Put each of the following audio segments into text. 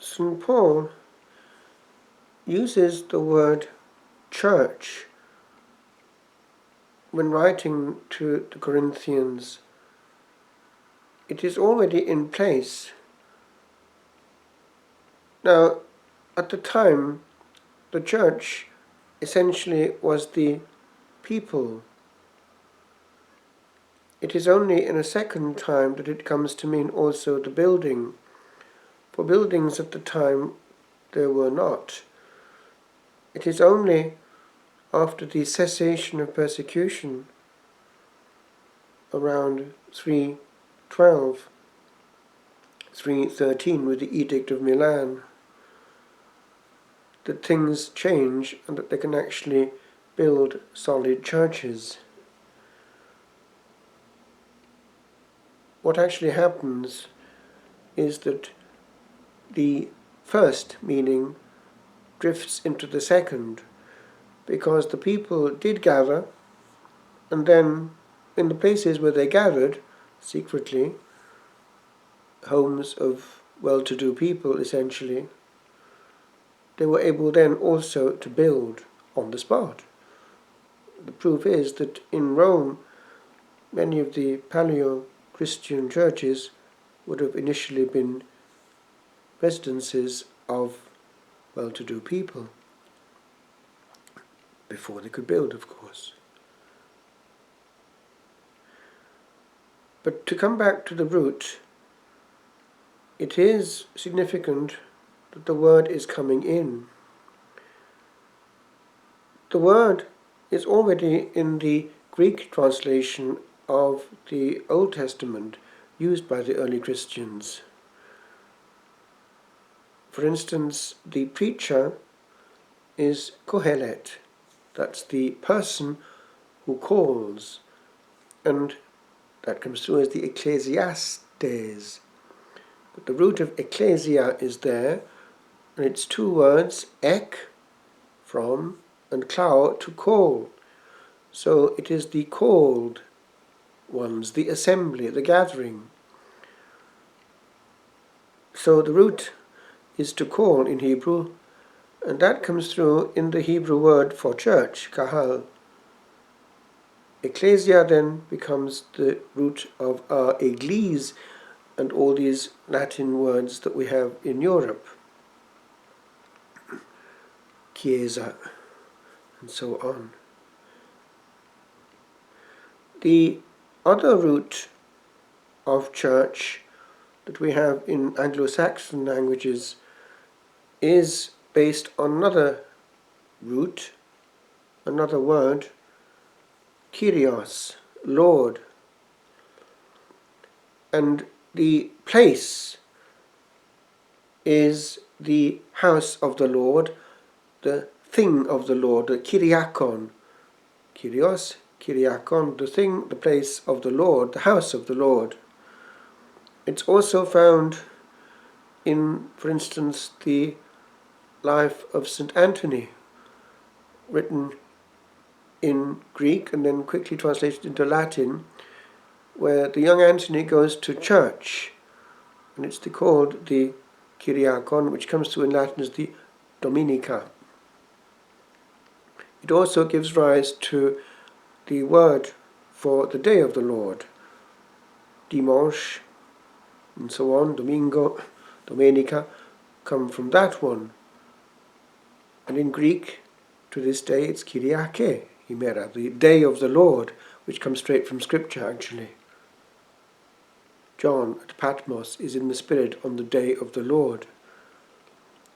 St. Paul uses the word church when writing to the Corinthians. It is already in place. Now, at the time, the church essentially was the people. It is only in a second time that it comes to mean also the building. For buildings at the time there were not. It is only after the cessation of persecution around 312, 313 with the Edict of Milan that things change and that they can actually build solid churches. What actually happens is that the first meaning drifts into the second, because the people did gather, and then in the places where they gathered secretly, homes of well-to-do people essentially, they were able then also to build on the spot. The proof is that in Rome, many of the Paleo-Christian churches would have initially been residences of well-to-do people, before they could build, of course. But to come back to the root, it is significant that the word is coming in. The word is already in the Greek translation of the Old Testament used by the early Christians. For instance, the preacher is Kohelet. That's the person who calls, and that comes through as the Ecclesiastes. But the root of ecclesia is there, and it's two words, ek, from, and klau, to call. So it is the called ones, the assembly, the gathering. So the root is to call in Hebrew, and that comes through in the Hebrew word for church, kahal. Ecclesia then becomes the root of our eglise and all these Latin words that we have in Europe. Chiesa, and so on. The other root of church that we have in Anglo-Saxon languages is based on another root, another word, Kyrios, Lord. And the place is the house of the Lord, the thing of the Lord, the Kyriakon. Kyrios, Kyriakon, the thing, the place of the Lord, the house of the Lord. It's also found in, for instance, the life of St. Anthony, written in Greek and then quickly translated into Latin, where the young Anthony goes to church, and it's called the Kyriakon, which comes through in Latin as the Dominica. It also gives rise to the word for the day of the Lord, Dimanche, and so on, Domingo, Domenica, come from that one. And in Greek, to this day, it's Kyriake, Himera, the day of the Lord, which comes straight from Scripture, actually. John at Patmos is in the Spirit on the day of the Lord.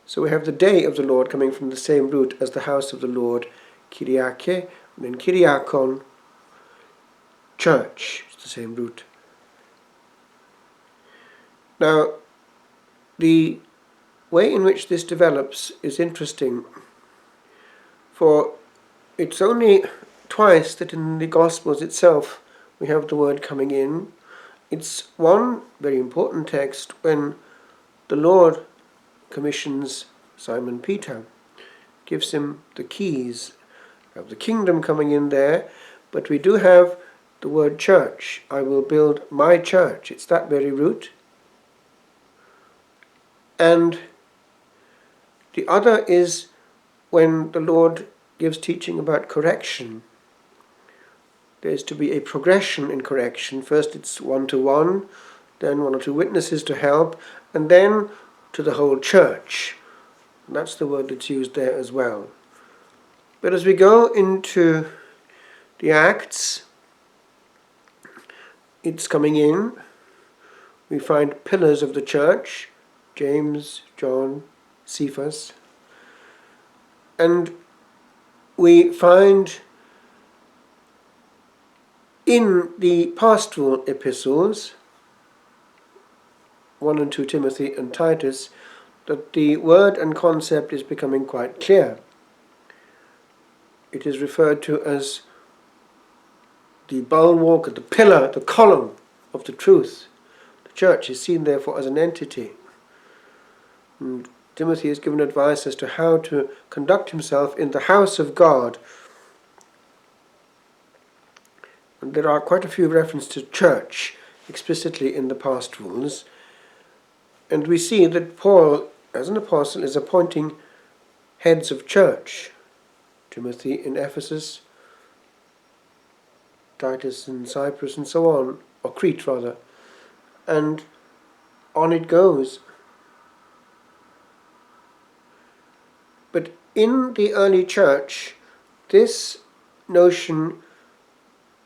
So we have the day of the Lord coming from the same root as the house of the Lord, Kyriake, and then Kyriakon, church, it's the same root. Now, the way in which this develops is interesting, for it's only twice that in the Gospels itself we have the word coming in. It's one very important text when the Lord commissions Simon Peter, gives him the keys of the kingdom coming in there, but we do have the word church. I will build my church. It's that very root. And The other is when the Lord gives teaching about correction. There is to be a progression in correction. First it's one-to-one, then one or two witnesses to help, and then to the whole church. And that's the word that's used there as well. But as we go into the Acts, it's coming in. We find pillars of the church, James, John, Cephas. And we find in the pastoral epistles, 1 and 2 Timothy and Titus, that the word and concept is becoming quite clear. It is referred to as the bulwark, the pillar, the column of the truth. The church is seen therefore as an entity. And Timothy is given advice as to how to conduct himself in the house of God. And there are quite a few references to church explicitly in the pastorals. And we see that Paul, as an apostle, is appointing heads of church. Timothy in Ephesus, Titus in Cyprus, and so on, or Crete rather. And on it goes. But in the early church, this notion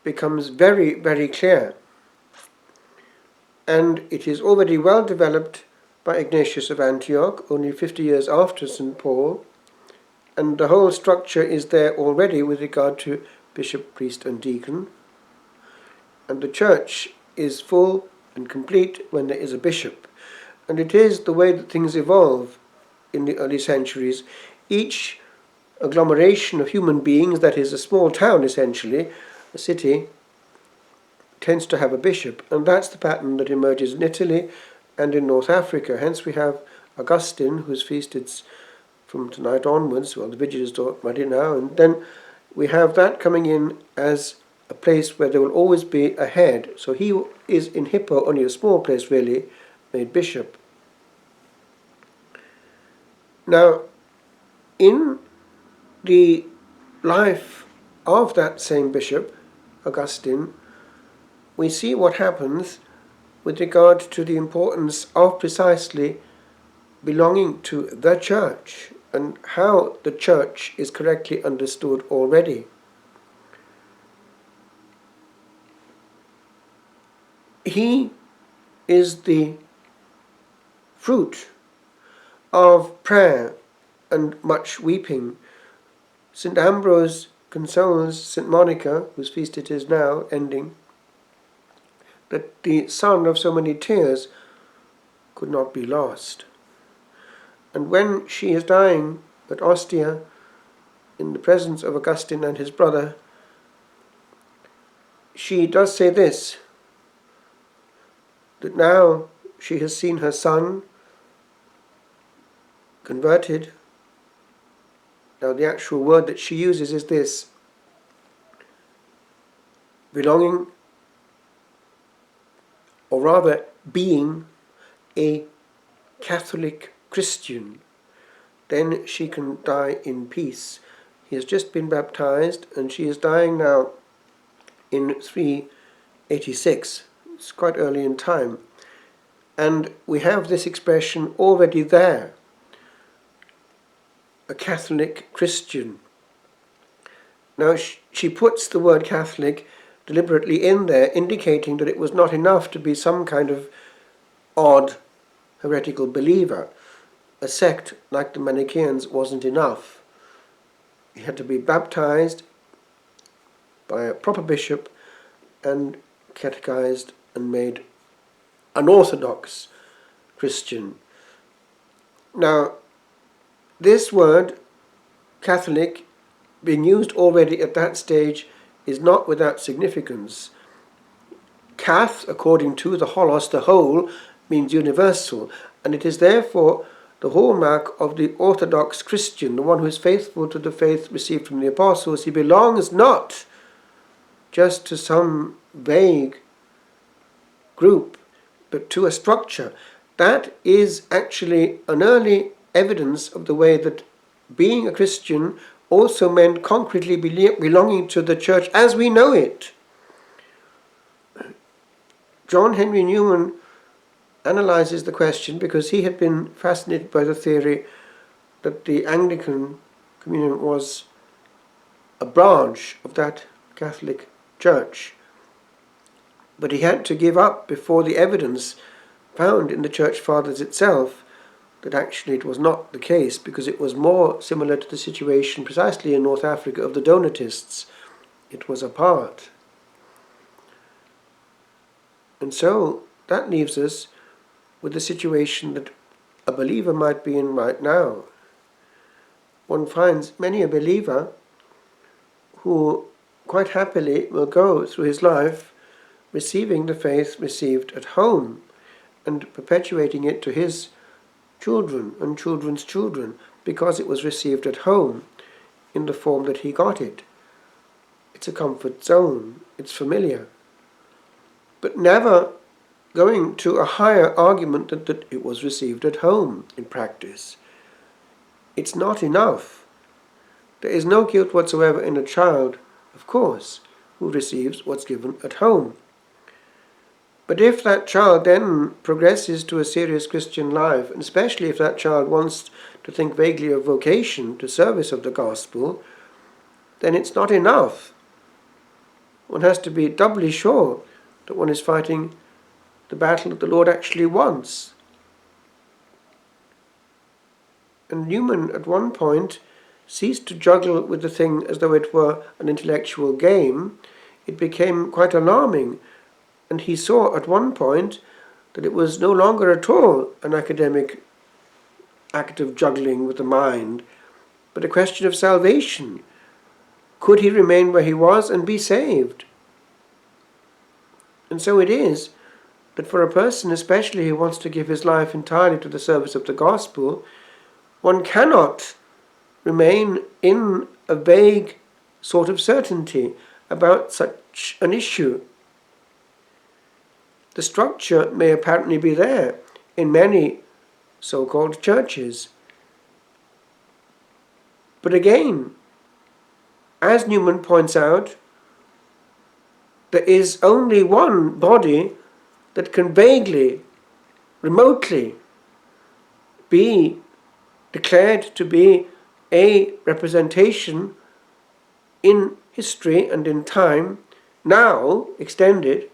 becomes very, very clear. And it is already well developed by Ignatius of Antioch, only 50 years after St. Paul. And the whole structure is there already with regard to bishop, priest and deacon. And the church is full and complete when there is a bishop. And it is the way that things evolve in the early centuries. Each agglomeration of human beings, that is a small town essentially, a city, tends to have a bishop. And that's the pattern that emerges in Italy and in North Africa. Hence we have Augustine, whose feast it's from tonight onwards. Well, the vigil is already now. And then we have that coming in as a place where there will always be a head. So he is in Hippo, only a small place really, made bishop. Now, in the life of that same bishop, Augustine, we see what happens with regard to the importance of precisely belonging to the church and how the church is correctly understood already. He is the fruit of prayer and much weeping. St. Ambrose consoles St. Monica, whose feast it is now ending, that the son of so many tears could not be lost. And when she is dying at Ostia, in the presence of Augustine and his brother, she does say this, that now she has seen her son converted. Now the actual word that she uses is this, belonging, or rather being, a Catholic Christian. Then she can die in peace. He has just been baptized and she is dying now in 386. It's quite early in time. And we have this expression already there. A Catholic Christian. Now she puts the word Catholic deliberately in there, indicating that it was not enough to be some kind of odd heretical believer. A sect like the Manichaeans wasn't enough. He had to be baptized by a proper bishop and catechized and made an Orthodox Christian. Now, this word, Catholic, being used already at that stage, is not without significance. Cath, according to the holos, the whole, means universal, and it is therefore the hallmark of the Orthodox Christian, the one who is faithful to the faith received from the apostles. He belongs not just to some vague group, but to a structure. That is actually an early evidence of the way that being a Christian also meant concretely belonging to the church as we know it. John Henry Newman analyzes the question because he had been fascinated by the theory that the Anglican Communion was a branch of that Catholic Church. But he had to give up before the evidence found in the Church Fathers itself that actually it was not the case, because it was more similar to the situation precisely in North Africa of the Donatists. It was apart. And so that leaves us with the situation that a believer might be in right now. One finds many a believer who quite happily will go through his life receiving the faith received at home and perpetuating it to his children and children's children because it was received at home in the form that he got it. It's a comfort zone, it's familiar. But never going to a higher argument that it was received at home in practice. It's not enough. There is no guilt whatsoever in a child, of course, who receives what's given at home. But if that child then progresses to a serious Christian life, and especially if that child wants to think vaguely of vocation to service of the gospel, then it's not enough. One has to be doubly sure that one is fighting the battle that the Lord actually wants. And Newman at one point ceased to juggle with the thing as though it were an intellectual game. It became quite alarming, and he saw at one point that it was no longer at all an academic act of juggling with the mind, but a question of salvation. Could he remain where he was and be saved? And so it is that for a person especially who wants to give his life entirely to the service of the gospel, one cannot remain in a vague sort of certainty about such an issue. The structure may apparently be there in many so-called churches. But again, as Newman points out, there is only one body that can vaguely, remotely be declared to be a representation in history and in time, now extended,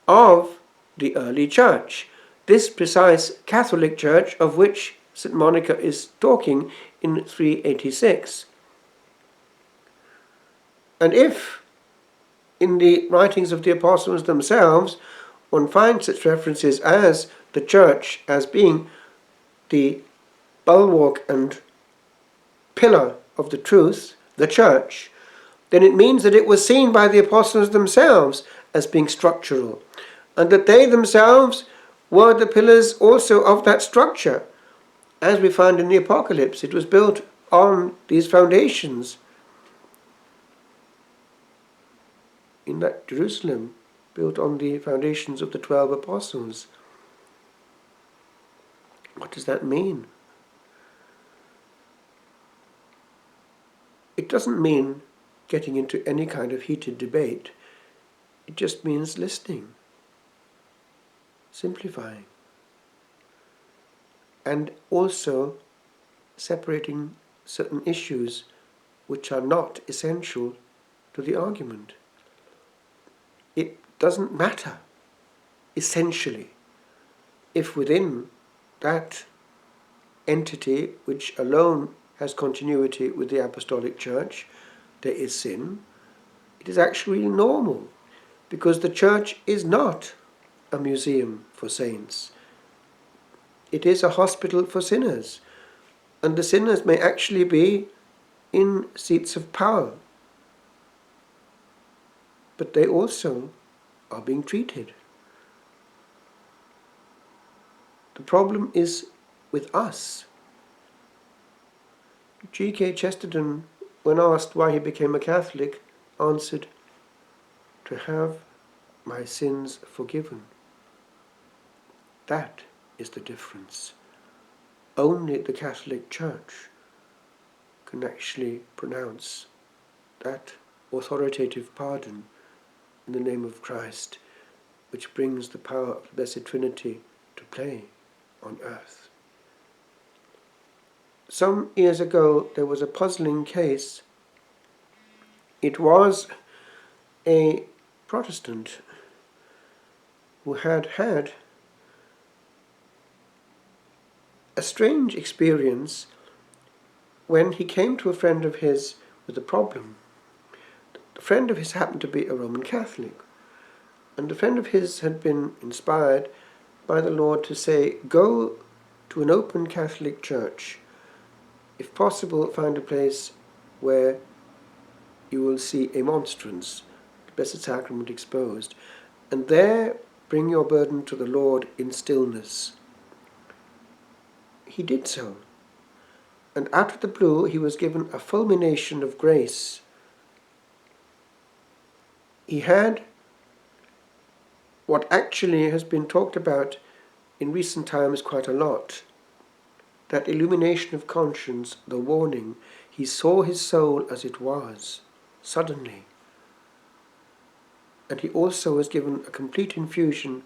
of the early church. This precise Catholic Church of which St. Monica is talking in 386. And if in the writings of the apostles themselves one finds such references as the church as being the bulwark and pillar of the truth, the church, then it means that it was seen by the apostles themselves as being structural, and that they themselves were the pillars also of that structure. As we find in the Apocalypse, it was built on these foundations. In that Jerusalem, built on the foundations of the 12 apostles. What does that mean? It doesn't mean getting into any kind of heated debate. It just means listening, simplifying, and also separating certain issues which are not essential to the argument. It doesn't matter, essentially, if within that entity which alone has continuity with the Apostolic Church there is sin. It is actually normal, because the Church is not a museum for saints. It is a hospital for sinners, and the sinners may actually be in seats of power, but they also are being treated. The problem is with us. G.K. Chesterton, when asked why he became a Catholic, answered, "To have my sins forgiven." That is the difference. only the Catholic Church can actually pronounce that authoritative pardon in the name of Christ, which brings the power of the Blessed Trinity to play on earth. Some years ago there was a puzzling case. It was a Protestant who had had a strange experience when he came to a friend of his with a problem. The friend of his happened to be a Roman Catholic, and the friend of his had been inspired by the Lord to say, go to an open Catholic church. If possible, find a place where you will see a monstrance, the Blessed Sacrament exposed, and there bring your burden to the Lord in stillness. He did so, and out of the blue he was given a fulmination of grace. He had what actually has been talked about in recent times quite a lot, that illumination of conscience, the warning. He saw his soul as it was, suddenly. And he also was given a complete infusion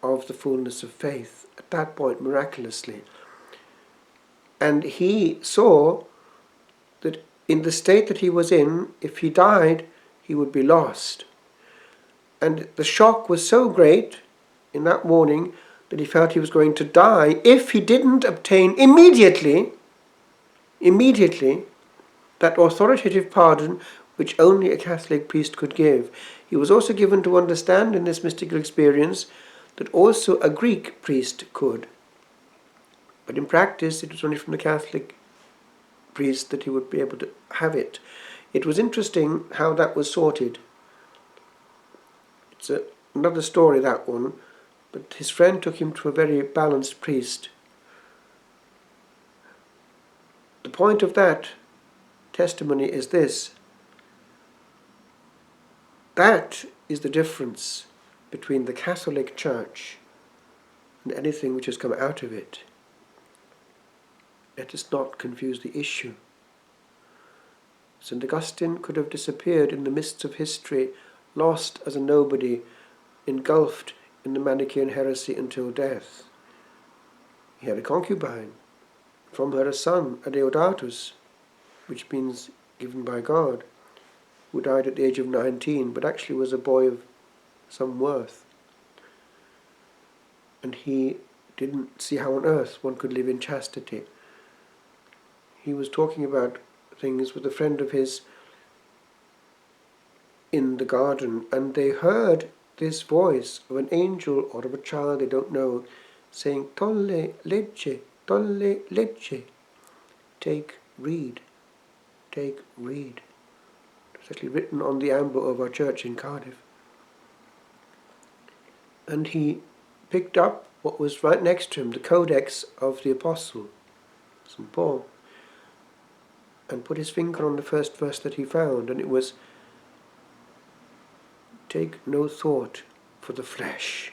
of the fullness of faith, at that point miraculously. And he saw that in the state that he was in, if he died, he would be lost. And the shock was so great in that morning that he felt he was going to die if he didn't obtain immediately, that authoritative pardon which only a Catholic priest could give. He was also given to understand in this mystical experience that also a Greek priest could. But in practice, it was only from the Catholic priest that he would be able to have it. It was interesting how that was sorted. It's another story, that one, but his friend took him to a very balanced priest. The point of that testimony is this. That is the difference between the Catholic Church and anything which has come out of it. Let us not confuse the issue. St. Augustine could have disappeared in the mists of history, lost as a nobody, engulfed in the Manichaean heresy until death. He had a concubine, from her a son, Adeodatus, which means given by God, who died at the age of 19, but actually was a boy of some worth. And he didn't see how on earth one could live in chastity. He was talking about things with a friend of his in the garden, and they heard this voice of an angel or of a child they don't know saying, tolle legge, take, read, take, read. It's actually written on the amber of our church in Cardiff. And he picked up what was right next to him, the Codex of the Apostle, St. Paul, and put his finger on the first verse that he found, and it was, take no thought for the flesh.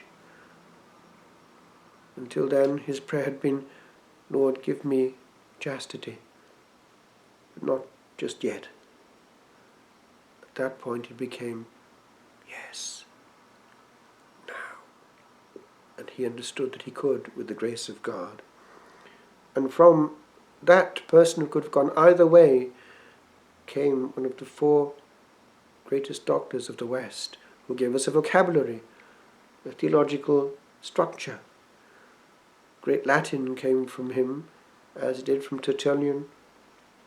Until then, his prayer had been, Lord, give me chastity, but not just yet. At that point it became, yes, now. And he understood that he could with the grace of God. And from that person who could have gone either way came one of the four greatest doctors of the West, who gave us a vocabulary, a theological structure. Great Latin came from him, as it did from Tertullian,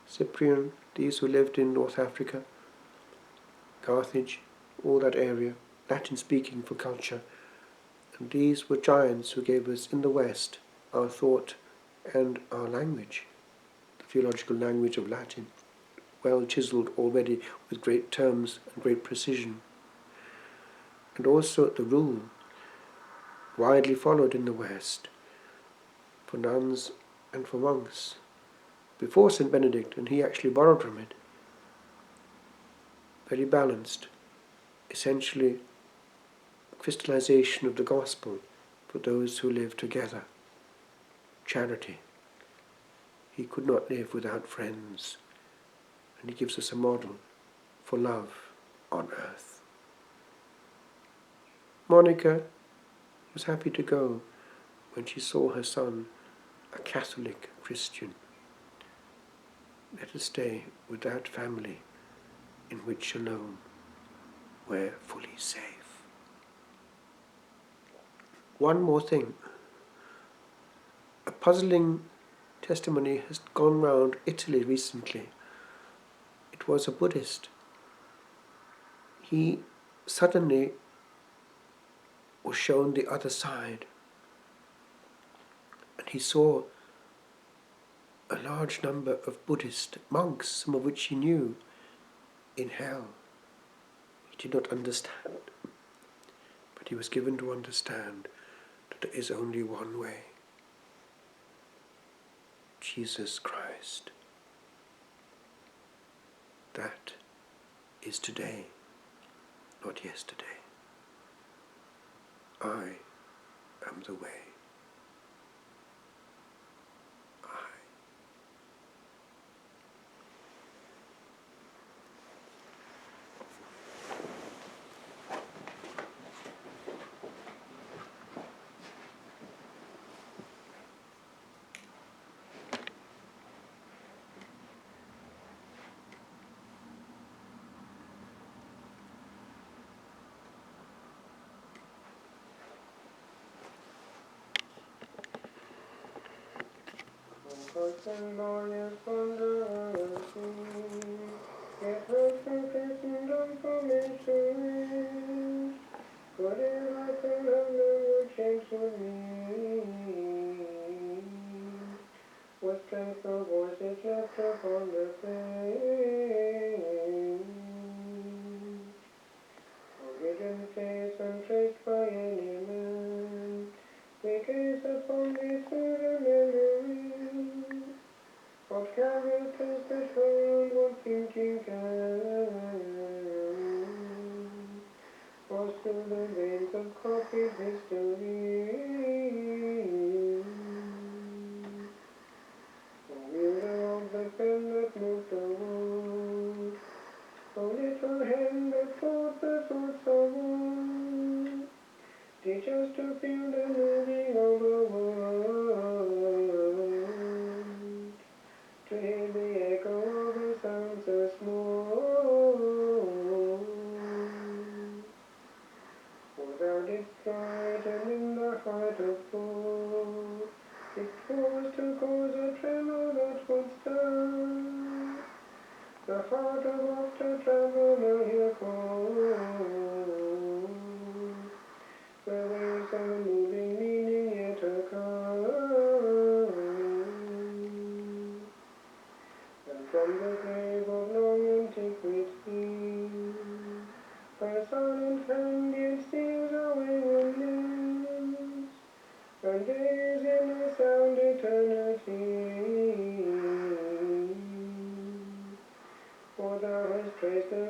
Cyprian, these who lived in North Africa, Carthage, all that area, Latin speaking for culture. And these were giants who gave us in the West our thought and our language, the theological language of Latin, well chiselled already with great terms and great precision. And also the rule, widely followed in the West, for nuns and for monks, before St. Benedict, and he actually borrowed from it. Very balanced, essentially crystallization of the gospel for those who live together. Charity. he could not live without friends, and he gives us a model for love on earth. Monica was happy to go when she saw her son a Catholic Christian. Let us stay with that family in which shalom we're fully safe. One more thing. A puzzling testimony has gone round Italy recently. It was a Buddhist. He suddenly was shown the other side, and he saw a large number of Buddhist monks, some of which he knew, in hell. He did not understand, but he was given to understand that there is only one way: Jesus Christ. That is today, not yesterday. I am the way. What strength no voice is left upon the plain? Hidden face untraced by any man, we gaze upon these through remembering. What characters that hold what thinking can, pass through the veins of copied history. Wielder of the pen that moved the world, O little hand that fought the thoughts of war, teach us to feel the moving of the world, to hear the echo of the sounds so small. For thou didst guide, and in the heart of fall, it was to cause a tremor that would stir the heart of oft a traveler here called, where there is a moving meaning yet occurs. And from the grave of long antiquity, her silent hand yet steals away one limbs, and days in a sound eternity. For thou hast traced the